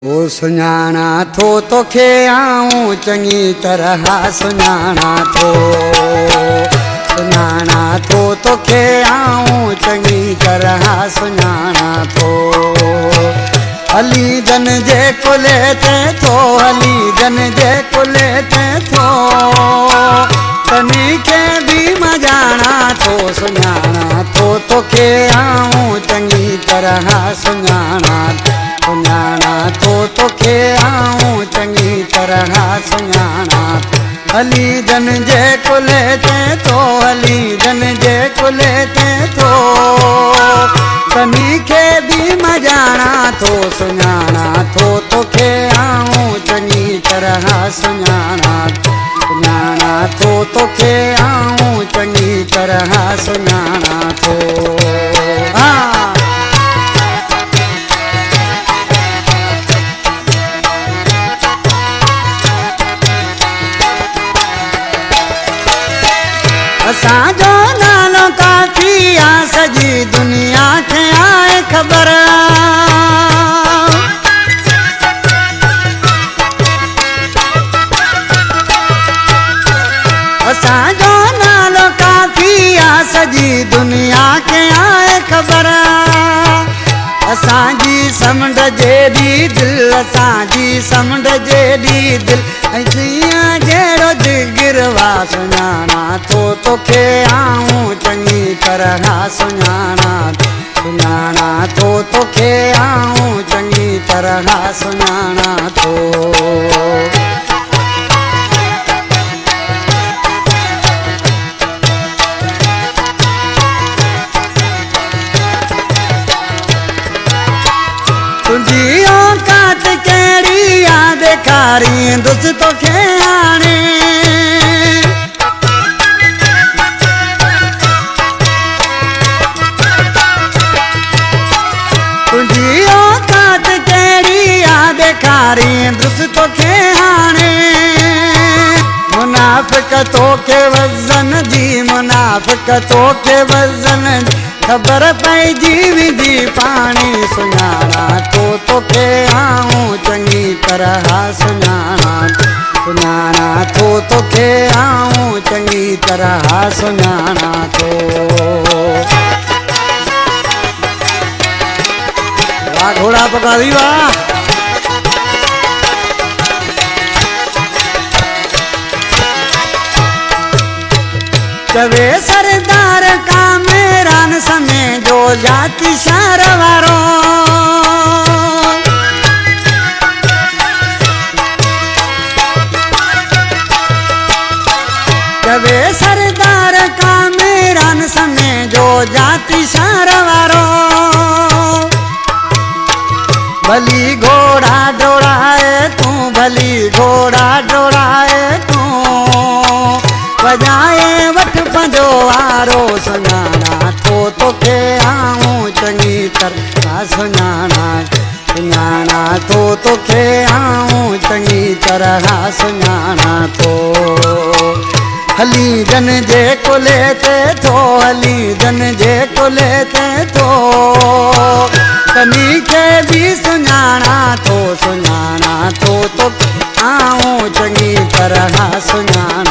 ओ सुञाणा थो तोखे आऊं चङी तरह सुञाणा थो सुञाणा थो तोखे आऊं चङी तरह सुञाणा थो हली जन जे कुले ते थो हली जन जे कुले ते थो तनी खे बि मां ॼाणा थो सुञाणा थो तोखे आऊं चङी तरह सुञाणा सुञाणा थो तोखे आऊं चङी तरह सुञाणा हली जन जे कुले ते थो हली जन जे कुले ते थो तनी खे बि मां ॼाणा थो सुञाणा थो तोखे आऊं चङी तरह सुञाणा सुञाणा थो तोखे आऊं चङी तरह सुञाणा थो असांजो नालो काफ़ी आहे सॼी दुनिया खे आहे ख़बर असांजो नालो काफ़ी आहे सॼी दुनिया खे आहे ख़बर असांजी समुंड जेॾी दिलि असांजी समुंड जेॾी दिलि ऐं जीअं जहिड़ो जिगरवा सुञाणा थो तोखे आऊं चङी तरह सुञाणा सुञाणा थो तोखे आऊं चङी तरह सुञाणा थो तुंहिंजी औकात कहिड़ी आहे ॾेखारींदुसि तोखे हाणे तुंहिंजी औकात कहिड़ी आहे ॾेखारींदुसि तोखे हाणे मुनाफ़िक तोखे वज़न जी मुनाफ़िक तोखे वज़न ख़बर पइजी वेंदी पाणी सुञाणा थो तोखे आऊं चङी तरह सुञाणा सुञाणा थो तोखे आऊं चङी तरह सुञाणा थो वाह घोड़ा पकावी वाह चवे सरदार कामेरान समय जो जाति शार वारो चवे सरदार कामेरान समय जो जाति शार वारो भली घोड़ा डोड़ाए तू भली घोड़ा डोड़ाए तू बजाए वठ पंजो वारो सुञाणा थो तोखे आऊं चङी तरह सुञाणा सुञाणा थो तोखे आऊं चङी तरह सुञाणा थो हली जन जे कुले ते थो हली जन जे कुले ते थो तनी खे बि सुञाणा थो सुञाणा थो तोखे आऊं चङी तरह सुञाणा